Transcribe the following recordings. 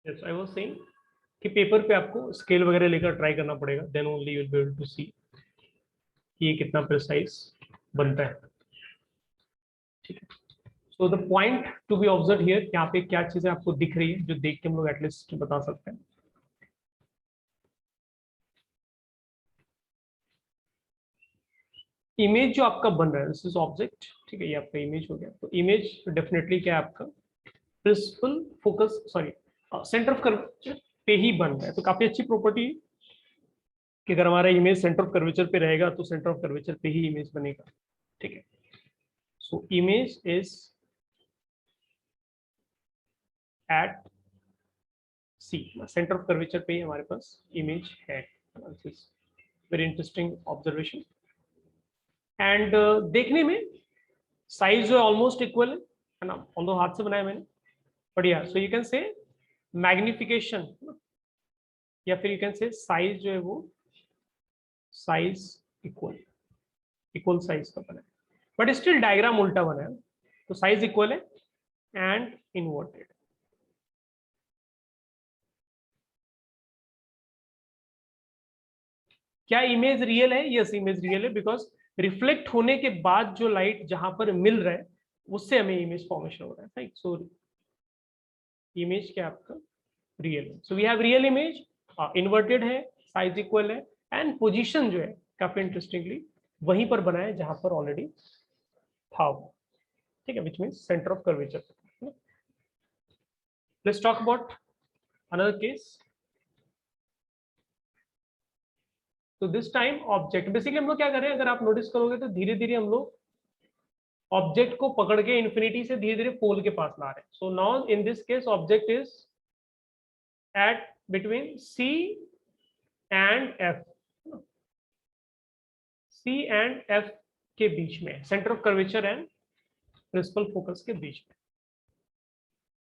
Yes I was saying कि paper पे आपको स्केल वगैरह लेकर ट्राई करना पड़ेगा, then only you will be able to see कि ये कितना प्रिसाइज बनता है। ठीक है, so the point to be observe here, यहाँ पे क्या चीजें आपको दिख रही है जो देख के हम लोग एटलीस्ट बता सकते हैं। इमेज जो आपका बन रहा है, दिस इज ऑब्जेक्ट, ठीक है, ये आपका इमेज हो गया। तो इमेज डेफिनेटली क्या है आपका, principal focus sorry centre of curvature पे ही बन रहा है। तो काफी अच्छी प्रॉपर्टी है कि अगर हमारा इमेज सेंटर ऑफ कर्वेचर पे रहेगा तो सेंटर ऑफ कर्वेचर पे ही इमेज बनेगा। ठीक है, so image is at C, centre of curvature पे ही हमारे पास इमेज है। Very interesting observation. एंड देखने में साइज जो है ऑलमोस्ट इक्वल है ना, ऑल्दो हाथ से बनाया मैंने, बढ़िया। So you can say magnification, या फिर यू कैन से साइज जो है वो साइज इक्वल, इक्वल साइज का बना है, बट स्टिल डायग्राम उल्टा बना है। तो साइज इक्वल है एंड इनवर्टेड। क्या इमेज रियल है? यस, इमेज रियल है, बिकॉज रिफ्लेक्ट होने के बाद जो लाइट जहां पर मिल रहा है उससे हमें इमेज फॉर्मेशन हो रहा है, राइट। सो इमेज क्या आपका रियल है। So we have real image, inverted है, साइज इक्वल है, एंड पोजीशन जो है काफी इंटरेस्टिंगली वहीं पर बना है जहां पर ऑलरेडी था वो। ठीक है, which means centre of curvature. Let's talk about another case. तो दिस टाइम ऑब्जेक्ट, बेसिकली हम लोग क्या कर रहे हैं, अगर आप नोटिस करोगे तो धीरे धीरे हम लोग ऑब्जेक्ट को पकड़ के इन्फिनिटी से धीरे धीरे पोल के पास ला रहे हैं। So now in this case object is at between C and F, C and F के बीच में, centre of curvature and principal focus के बीच में।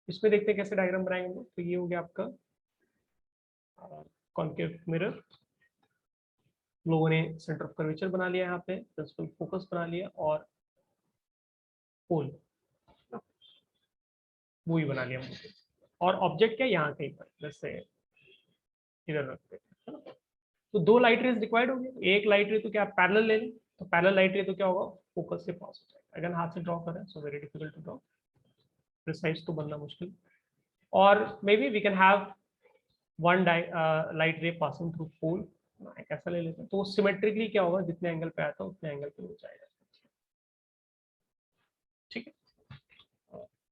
इसमें देखते हैं कैसे डायग्राम बनाएंगे हम लोग। तो ये हो गया आपका कॉन्केव मिरर, लोगों ने सेंटर ऑफ कर्वेचर बना लिया, यहाँ पे प्रिंसिपल फोकस बना लिया, और पोल वो ही बना लिया हमने। और ऑब्जेक्ट क्या यहाँ कहीं पर, जैसे इधर रखते हैं ना। तो दो लाइट रेज रिक्वायर्ड होगी, एक लाइट रे तो क्या पैरेलल ले लें, तो पैरेलल लाइट रे तो क्या होगा, फोकस से पास हो जाएगा। अगर हाथ से ड्रॉ करें so very difficult to draw, precise तो बनना मुश्किल। और maybe we can have one light ray passing through pole, ऐसा ले लेते हैं। तो सिमेट्रिकली क्या होगा, जितने एंगल पे आता है उतने एंगल पे हो जाएगा। ठीक है,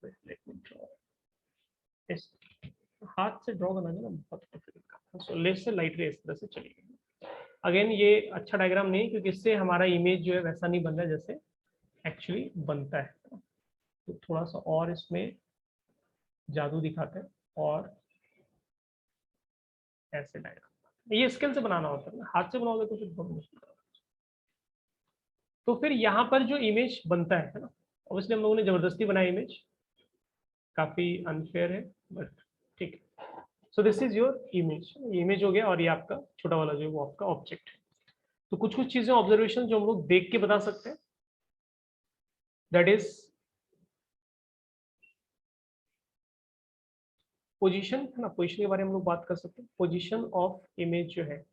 let me draw इस हाथ से ड्रॉ करना ना बहुत डिफिकल्ट काम है। सो लेफ्ट से लाइट रे इस तरह से चलेगी। अगेन ये अच्छा डायग्राम नहीं है, क्योंकि इससे हमारा इमेज जो है वैसा नहीं बन रहा है जैसे एक्चुअली बनता है। तो थोड़ा सा और इसमें जादू दिखाते हैं, और ऐसे डायग्राम ये स्केल से बनाना होता है ना, हाथ से बनाओगे तो फिर बहुत मुश्किल है। तो फिर यहाँ पर जो इमेज बनता है ना, ऑब्वियसली हम लोगों ने जबरदस्ती बनाया इमेज, काफी अनफेयर है, बट ठीक है। सो this is your image, image हो गया, और ये आपका छोटा वाला जो है वो आपका ऑब्जेक्ट है। तो कुछ कुछ चीजें ऑब्जर्वेशन जो हम लोग देख के बता सकते हैं, दैट इज पोजीशन है ना। पोजीशन के बारे में हम लोग बात कर सकते हैं। पोजीशन ऑफ इमेज जो है,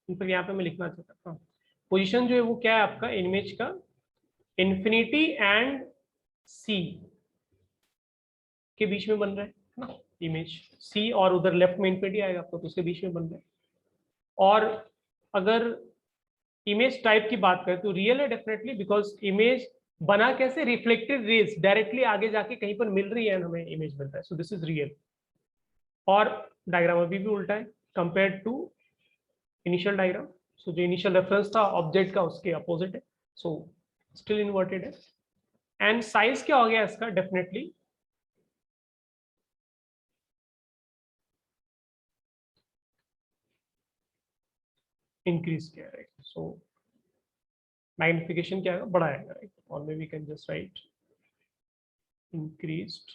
इनफैक्ट यहाँ पे मैं लिखना चाहता हूँ, पोजीशन जो है वो क्या है आपका इमेज का, इन्फिनिटी एंड सी के बीच में बन रहा है ना इमेज। सी और उधर लेफ्ट में इन्फिनिटी आएगा आपको, तो उसके बीच में बन रहा है। और अगर इमेज टाइप की बात करें तो रियल है डेफिनेटली, बिकॉज इमेज बना कैसे, रिफ्लेक्टेड रेज डायरेक्टली आगे जाके कहीं पर मिल रही है, हमें इमेज मिल रहा है। सो दिस इज रियल। और डायग्राम अभी भी उल्टा है कंपेयर टू इनिशियल डायग्राम। सो जो इनिशियल रेफरेंस था ऑब्जेक्ट का उसके अपोजिट है, सो स्टिल इन्वर्टेड है। एंड साइज क्या हो गया इसका, डेफिनेटली इंक्रीज किया है। सो मैग्निफिकेशन क्या है, बड़ा है, राइट। और may we can just write increased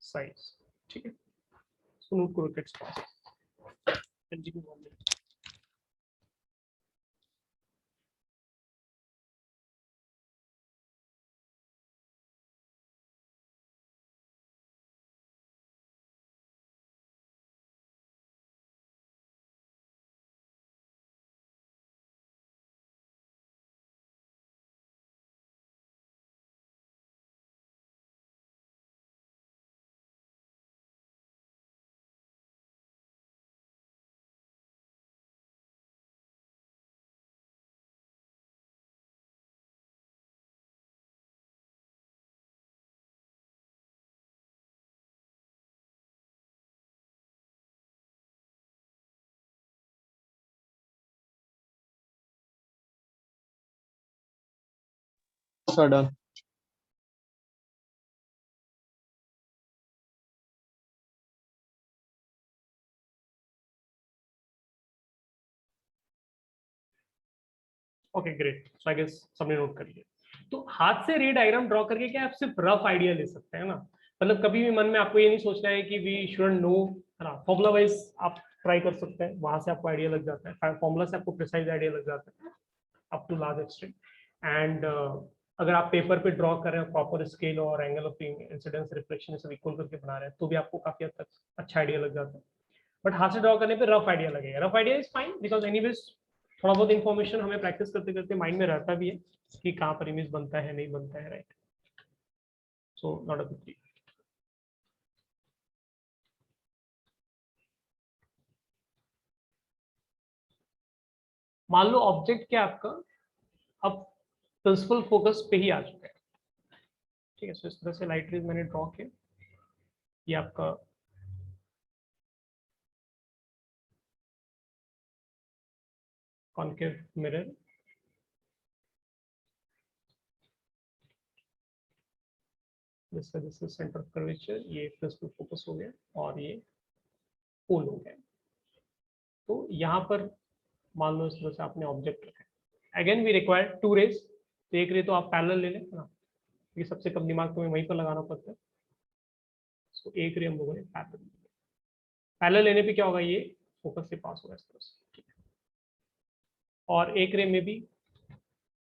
size. ठीक है, सो नोट करो continue. Sir done. Okay great, so I guess सबने नोट कर लिया। तो हाथ से रे डायग्राम ड्रॉ करके क्या आप सिर्फ रफ आइडिया ले सकते हैं ना, मतलब कभी भी मन में आपको ये नहीं सोचना है कि वी शुड नो, है ना। फॉर्मूला वाइज आप ट्राई कर सकते हैं, वहां से आपको आइडिया लग जाता है, फॉर्मूला से आपको प्रिसाइज आइडिया लग जाता है up to large extent. And अगर आप पेपर पे ड्रॉ कर रहे हैं प्रॉपर स्केल और एंगल ऑफ इंसिडेंस रिफ्लेक्शन सब इक्वल करके बना रहे हैं, तो भी आपको काफी हद तक अच्छा आइडिया लग जाता है। बट हाथ से ड्रॉ करने पे रफ आइडिया लगेगा। Rough idea is fine because anyways थोड़ा बहुत इन्फॉर्मेशन हमें प्रैक्टिस करते करते माइंड में रहता भी है कि कहाँ पर इमेज बनता है नहीं बनता है, right. So not a big deal. मान लो ऑब्जेक्ट क्या आपका अब प्रिंसिपल फोकस पे ही आ चुका है, ठीक है। सो इस तरह से लाइट रेज मैंने ड्रॉ किया, ये आपका concave mirror, this is centre of curvature, ये प्रिंसिपल फोकस हो गया और ये पोल हो गया। तो यहाँ पर मान लो इस तरह से आपने ऑब्जेक्ट रखा है। Again we require to rays, तो एक रे तो आप पैरेलल ले लें ना, ये सबसे कम दिमाग तुम्हें वहीं पर लगाना पड़ता है। तो एक रे हम लोगों ने पैरेलल, पैरेलल लेने पे क्या होगा, ये फोकस से पास होगा इस तरह से, ठीक है। और एक रे में भी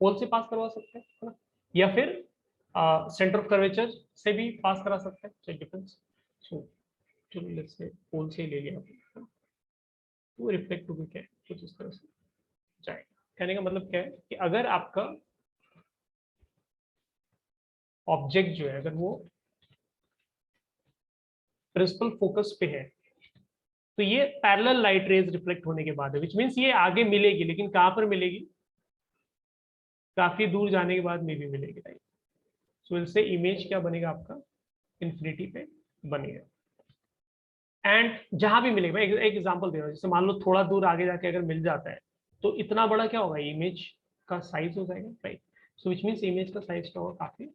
पोल से पास करवा सकते हैं, है ना, या फिर सेंटर ऑफ कर्वेचर से भी पास करा सकते हैं, सो डिफरेंस। सो चलो लेट्स से पोल से ही ले लिया आपने, तो रिफ्लेक्ट होगी क्या है, कुछ इस तरह से जाएगा। कहने का मतलब क्या है कि अगर आपका ऑब्जेक्ट जो है अगर वो प्रिंसिपल फोकस पे है, तो ये पैरेलल लाइट रेज रिफ्लेक्ट होने के बाद है, विच मीन्स ये आगे मिलेगी, लेकिन कहां पर मिलेगी, काफी दूर जाने के बाद में भी मिलेगी, राइट। सो इससे इमेज क्या बनेगा आपका, इन्फिनिटी पे बनेगा। एंड जहां भी मिलेगा, मैं एक एग्जांपल दे रहा हूँ, जैसे मान लो थोड़ा दूर आगे जाके अगर मिल जाता है, तो इतना बड़ा क्या होगा, इमेज का साइज हो जाएगा, right. So which means image का साइज क्या होगा, काफी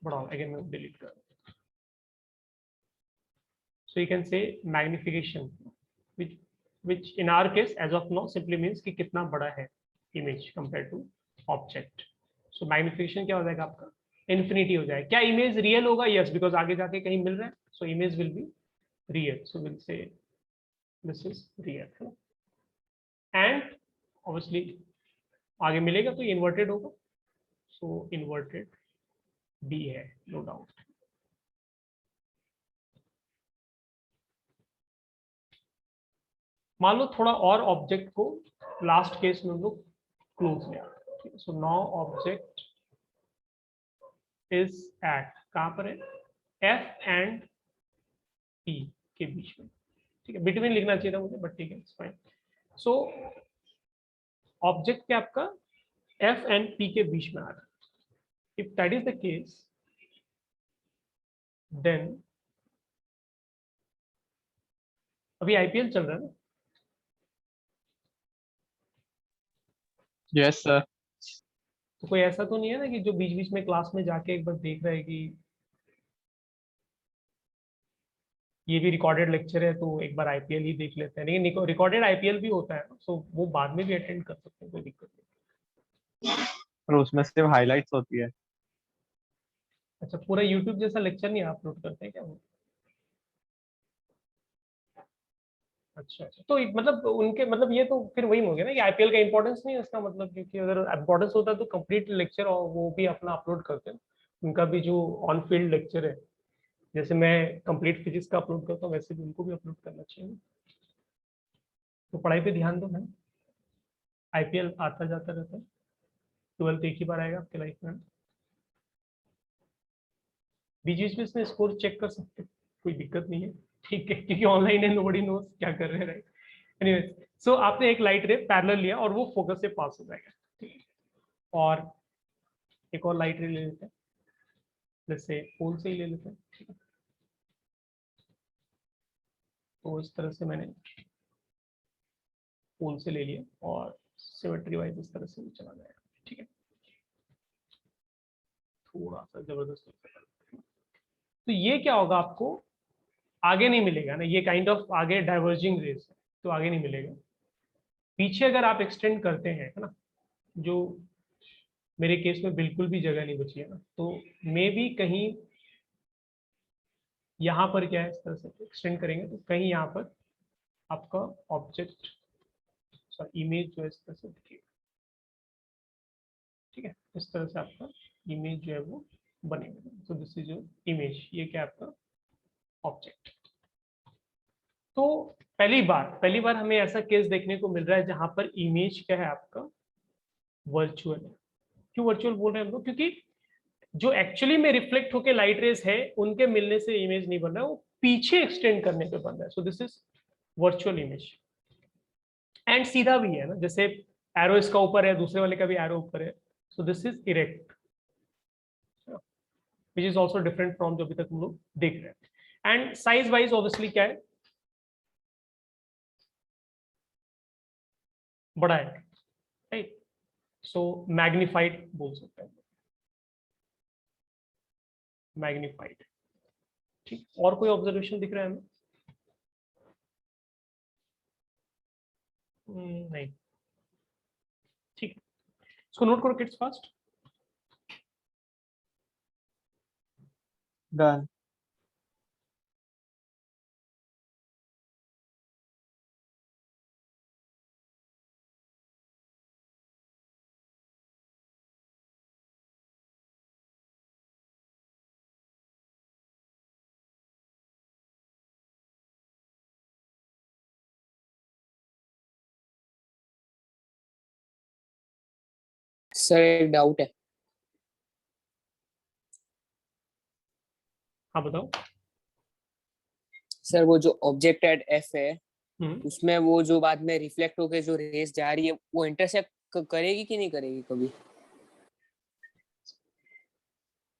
बड़ा होगा। अगेन मैं डिलीट कर, so you can say magnification, which in our case as of now simply means कि कितना बड़ा है image compared to object। so magnification क्या हो जाएगा आपका, infinity हो जाएगा। क्या image real होगा, yes, because आगे जाके कहीं मिल रहा है, so image will be real, so we'll say this is real, and obviously आगे मिलेगा तो inverted होगा, so inverted भी है, no doubt। मान लो थोड़ा और ऑब्जेक्ट को लास्ट केस में हम लोग क्लोज लिया, so now object is at, कहां पर है, एफ एंड पी के बीच में, ठीक है। बिटवीन लिखना चाहिए था मुझे, बट ठीक है, फाइन। सो ऑब्जेक्ट क्या आपका एफ एंड पी के बीच में आ रहा है। If that is the case then, अभी आईपीएल चल रहा है ना, यस सर। तो कोई ऐसा तो नहीं है ना कि जो बीच बीच में क्लास में जाके एक बार देख रहा है कि ये भी रिकॉर्डेड लेक्चर है तो एक बार आईपीएल ही देख लेते हैं, लेकिन रिकॉर्डेड आईपीएल भी होता है, सो वो बाद में भी अटेंड कर सकते हैं, कोई दिक्कत नहीं। और उसमें सिर्फ हाइलाइट्स होती है। अच्छा, पूरा यूट्यूब जैसा लेक्चर नहीं अपलोड करते हैं क्या वो? अच्छा अच्छा, तो मतलब उनके मतलब ये तो फिर वही हो गया ना कि आईपीएल का इंपॉर्टेंस नहीं है इसका मतलब, क्योंकि अगर इंपॉर्टेंस होता तो कंप्लीट लेक्चर और वो भी अपना अपलोड करते हैं। उनका भी जो ऑन फील्ड लेक्चर है, जैसे मैं कंप्लीट फिजिक्स का अपलोड करता हूँ, वैसे भी उनको भी अपलोड करना चाहिए। तो पढ़ाई पे ध्यान दो है, आईपीएल आता जाता रहता है, 12th एक ही बार आएगा आपके लाइफ में, बीच बीच में इसमें स्कोर चेक कर सकते हैं, कोई दिक्कत नहीं है, ठीक है, क्योंकि ऑनलाइन है, नोबडी नोस क्या कर रहे हैं, राइट। एनीवे, सो आपने एक लाइट रे पैरेलल लिया और वो फोकस से पास हो जाएगा, ठीक है। और एक और लाइट रे ले लेते हैं, जैसे पोल से ही ले लेते हैं, ठीक है। तो इस तरह से मैंने पोल से ले लिया और सिमेट्री वाइज इस तरह से भी चला जाएगा, ठीक है। थोड़ा सा जबरदस्त। तो ये क्या होगा, आपको आगे नहीं मिलेगा ना, ये काइंड ऑफ आगे डाइवर्जिंग रेस है तो आगे नहीं मिलेगा। पीछे अगर आप एक्सटेंड करते हैं, है ना, जो मेरे केस में बिल्कुल भी जगह नहीं बची है ना, तो मे बी कहीं यहाँ पर क्या है, इस तरह से एक्सटेंड करेंगे तो कहीं यहाँ पर आपका ऑब्जेक्ट इमेज जो है इस तरह से दिखेगा। ठीक है, इस तरह से आपका इमेज जो है वो बनेगा। So this is your image, ये क्या है आपका ऑब्जेक्ट। तो पहली बार हमें ऐसा केस देखने को मिल रहा है जहां पर इमेज क्या है आपका वर्चुअल है। क्यों वर्चुअल बोल रहे हैं हम लोग, क्योंकि जो एक्चुअली में रिफ्लेक्ट होके लाइट रेज है उनके मिलने से इमेज नहीं बन रहा है, वो पीछे एक्सटेंड करने पे बन रहा है। सो this is virtual image. And सीधा भी है ना, जैसे एरो इसका ऊपर है, दूसरे वाले का भी एरो ऊपर है। सो this is erect, which is also different from जो अभी तक हम लोग देख रहे हैं। एंड साइज वाइज ऑब्वियसली क्या है, बड़ा है, राइट। सो मैग्निफाइड बोल सकते हैं, मैग्निफाइड। ठीक, और कोई ऑब्जर्वेशन दिख रहा है हमें? नहीं, ठीक है, इसको नोट करो किड्स फास्ट। डन। सर एक डाउट है। हाँ बताओ। सर वो जो ऑब्जेक्ट एट एफ है हम्म, उसमें वो जो बाद में रिफ्लेक्ट होके जो रेस जा रही है वो इंटरसेक्ट करेगी कि नहीं करेगी कभी?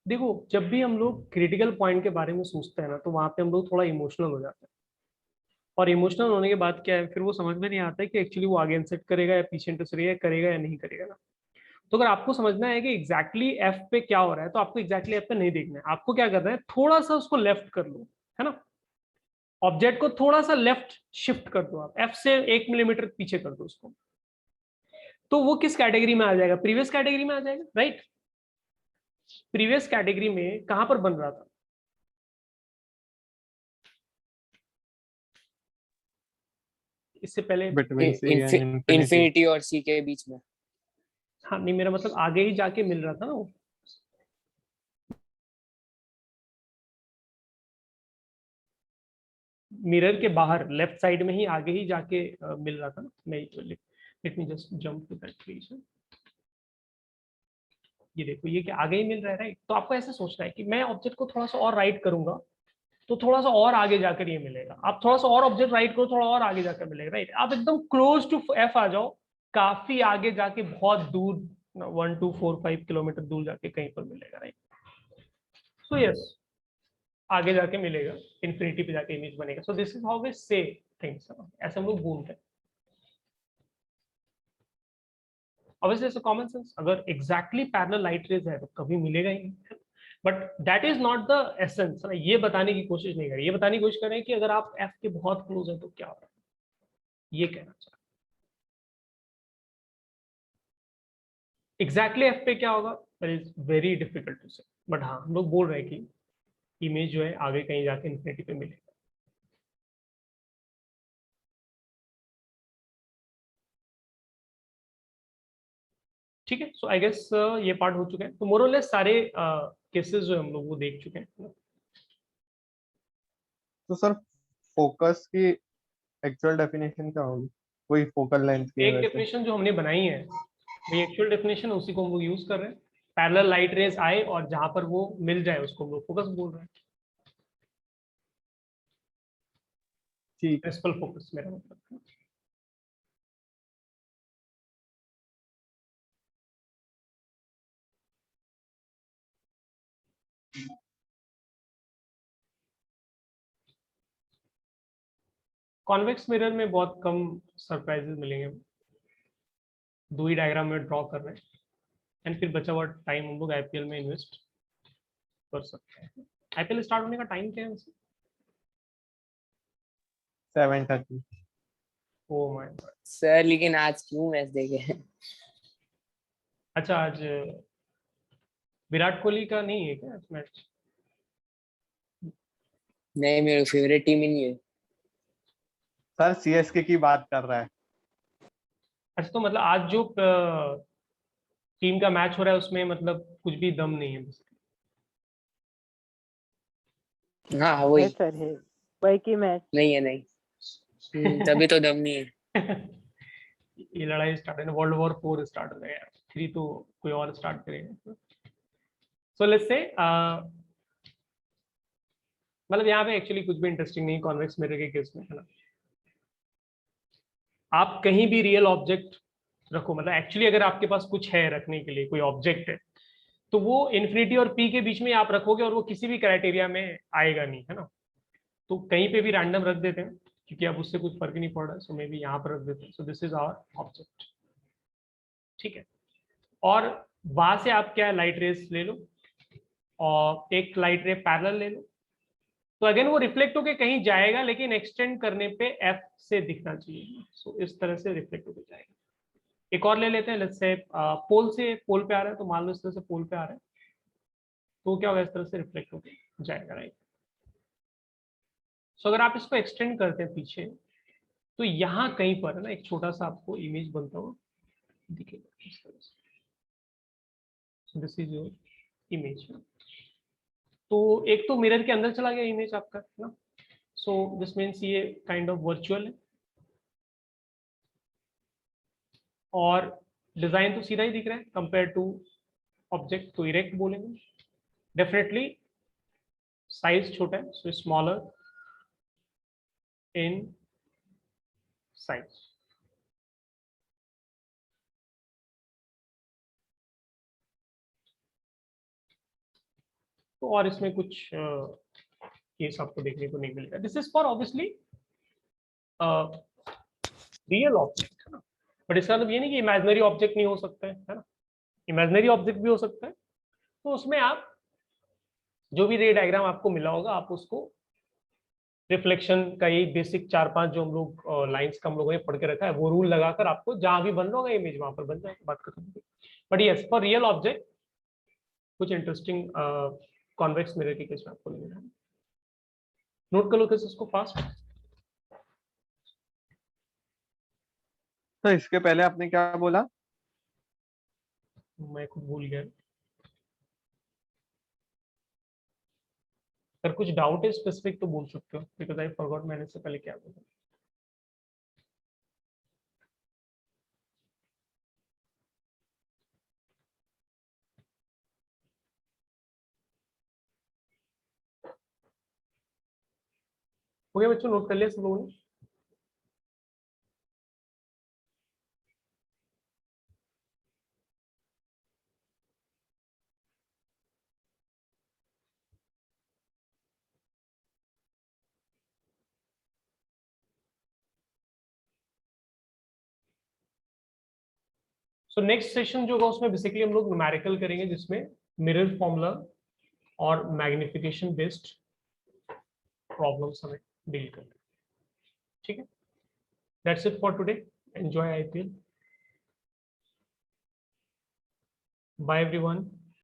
देखो जब भी हम लोग क्रिटिकल पॉइंट के बारे में सोचते हैं ना, तो वहां पे हम लोग थोड़ा इमोशनल हो जाते हैं। और इमोशनल होने के बाद क्या है, फिर वो समझ में नहीं आता है कि एक्चुअली वो आगे इंटरसेक्ट करेगा या पीछे इंटरसेक्ट करेगा या नहीं करेगा ना। तो अगर आपको समझना है कि एग्जैक्टली एफ पे क्या हो रहा है, तो आपको एग्जैक्टली एफ पे नहीं देखना है। आपको क्या करना है, थोड़ा सा उसको लेफ्ट कर लो, है ना, ऑब्जेक्ट को थोड़ा सा लेफ्ट शिफ्ट कर दो, आप एफ से 1 मिलीमीटर पीछे कर दो उसको, तो वो किस कैटेगरी में आ जाएगा, प्रीवियस कैटेगरी में आ जाएगा, राइट। प्रीवियस कैटेगरी में कहां पर बन रहा था, इससे पहले। Between C and infinity. Infinity और सी के बीच में। हाँ नहीं, मेरा मतलब आगे ही जाके मिल रहा था ना वो, मिरर के बाहर लेफ्ट साइड में ही आगे ही जाके मिल रहा था ना। मैं let me just jump to that please. ये देखो, ये क्या आगे ही मिल रहा है, राइट। तो आपको ऐसे सोचना है कि मैं ऑब्जेक्ट को थोड़ा सा और राइट करूंगा तो थोड़ा सा और आगे जाकर ये मिलेगा। आप थोड़ा सा और ऑब्जेक्ट राइट करो, थोड़ा और आगे जाकर मिलेगा, राइट। आप एकदम क्लोज टू एफ आ जाओ, काफी आगे जाके बहुत दूर 1 2 4 5 किलोमीटर दूर जाके कहीं पर मिलेगा, राइट। सो यस, आगे जाके मिलेगा, इन्फिनिटी पे जाके इमेज बनेगा। So this is how we say things, ऐसे हम लोग बोलते हैं। ऑब्वियसली इट्स कॉमन सेंस, अगर एग्जैक्टली पैरेलल लाइट रेज है तो कभी मिलेगा ही नहीं। But that is not the essence. ये बताने की कोशिश नहीं करें, ये बताने की कोशिश करें कि अगर आप एफ के बहुत क्लोज है तो क्या हो रहा है, ये कहना चाह एग्जैक्टली एफ पे क्या होगा, that is very difficult to say. But हाँ, हम लोग बोल रहे हैं कि इमेज जो है आगे कहीं जाके इन्फिनिटी पे मिलेगा। ठीक है, सो आई गेस ये पार्ट हो चुका है। तो मोरलेस सारे केसेस जो हम लोग वो देख चुके हैं। तो सर फोकस की एक्चुअल डेफिनेशन क्या होगी? वही फोकल लेंथ की है एक वैसे। डेफिनेशन जो हमने बनाई है, वही एक्चुअल डेफिनेशन, उसी को हम लोग यूज कर रहे हैं। पैरेलल लाइट रेज आए और जहां पर वो मिल जाए उसको हम लोग फोकस बोल रहे हैं। ठीक। प्रिंसिपल फोकस मेरा मतलब। कॉन्वेक्स मिरर में बहुत कम सरप्राइजेस मिलेंगे। दो ही डायग्राम में ड्रॉ कर रहे हैं एंड फिर बचा हुआ टाइम हम लोग आईपीएल में इन्वेस्ट कर सकते हैं। आईपीएल स्टार्ट होने का टाइम क्या है वैसे? 7:30। Oh my God. सर लेकिन आज क्यों मैच देखे? अच्छा, आज विराट कोहली का नहीं है क्या मैच? नहीं, मेरी फेवरेट टीम ही नहीं है। सर सीएसके की बात कर रहा है। अच्छा, तो मतलब आज जो टीम का मैच हो रहा है उसमें मतलब कुछ भी दम नहीं है बस। हाँ है वही। सर, है वही की मैच। नहीं है, नहीं। तभी तो दम नहीं है। ये लड़ाई स्टार्ट है ना, वर्ल्ड वॉर 4 स्टार्ट हो गया, 3 तो कोई और स्टार्ट करेगा। सो लेट्स से मतलब यहाँ पे एक्चुअली कुछ भी इंटरेस्टिंग नहीं कॉन्वेक्स मिरर के केस में, है ना। आप कहीं भी रियल ऑब्जेक्ट रखो, मतलब एक्चुअली अगर आपके पास कुछ है रखने के लिए, कोई ऑब्जेक्ट है, तो वो इन्फिनिटी और पी के बीच में आप रखोगे और वो किसी भी क्राइटेरिया में आएगा नहीं, है ना। तो कहीं पे भी रैंडम रख देते हैं क्योंकि अब उससे कुछ फर्क नहीं पड़ रहा है, सो मे बी यहाँ पर रख देते हैं। So this is our object, ठीक है। और वहां से आप क्या लाइट रेस ले लो और एक लाइट रे पैरेलल ले लो, तो अगेन वो रिफ्लेक्ट होके कहीं जाएगा लेकिन एक्सटेंड करने पे एफ से दिखना चाहिए। सो इस तरह से रिफ्लेक्ट होके जाएगा। एक और ले लेते हैं, लेट्स से पोल से पोल पे आ रहा है, तो मान लो इस तरह से पोल पे आ रहा है, तो क्या होगा, इस तरह से रिफ्लेक्ट होके जाएगा, राइट। सो अगर आप इसको एक्सटेंड करते हैं पीछे, तो यहाँ कहीं पर है ना एक छोटा सा आपको इमेज बनता हुआ दिखेगा इस तरह से। This is your image. तो एक तो मिरर के अंदर चला गया इमेज आपका, है ना। सो दिस मीन्स ये काइंड ऑफ वर्चुअल है, और डिजाइन तो सीधा ही दिख रहा है कंपेयर टू ऑब्जेक्ट, तो इरेक्ट बोलेंगे। डेफिनेटली साइज छोटा है, सो स्मॉलर इन साइज। तो और इसमें कुछ केस आपको देखने को नहीं मिलेगा। This is for obviously real object, है ना। बट इसका मतलब ये नहीं कि इमेजिनरी ऑब्जेक्ट नहीं हो सकता है ना। इमेजिनरी ऑब्जेक्ट भी हो सकता है। तो उसमें आप जो भी रे डायग्राम आपको मिला होगा, आप उसको रिफ्लेक्शन का यही बेसिक 4-5 जो हम लोग लाइंस का हम लोगों ने पढ़ के रखा है, वो रूल लगाकर आपको जहां भी बन रहा होगा इमेज वहां पर बन जाएगा, बात खत्म होगी। But yes, for real object कुछ इंटरेस्टिंग कॉन्वेक्स मिरर के केस में आपको मिलेगा। नोट कर लो किस इसको फास्ट। तो इसके पहले आपने क्या बोला? मैं खुद भूल गया। अगर कुछ डाउट है स्पेसिफिक तो बोल सकते हो, बिकॉज आई फॉरगॉट मैंने इससे पहले क्या बोला। हो गया बच्चों, नोट कर लिया सब लोगों ने? सो नेक्स्ट सेशन जो होगा उसमें बेसिकली हम लोग न्यूमेरिकल करेंगे, जिसमें मिरर फॉर्मूला और मैग्निफिकेशन बेस्ड प्रॉब्लम्स हमें डील करना है, ठीक है। That's it for today. Enjoy IPL. Bye everyone.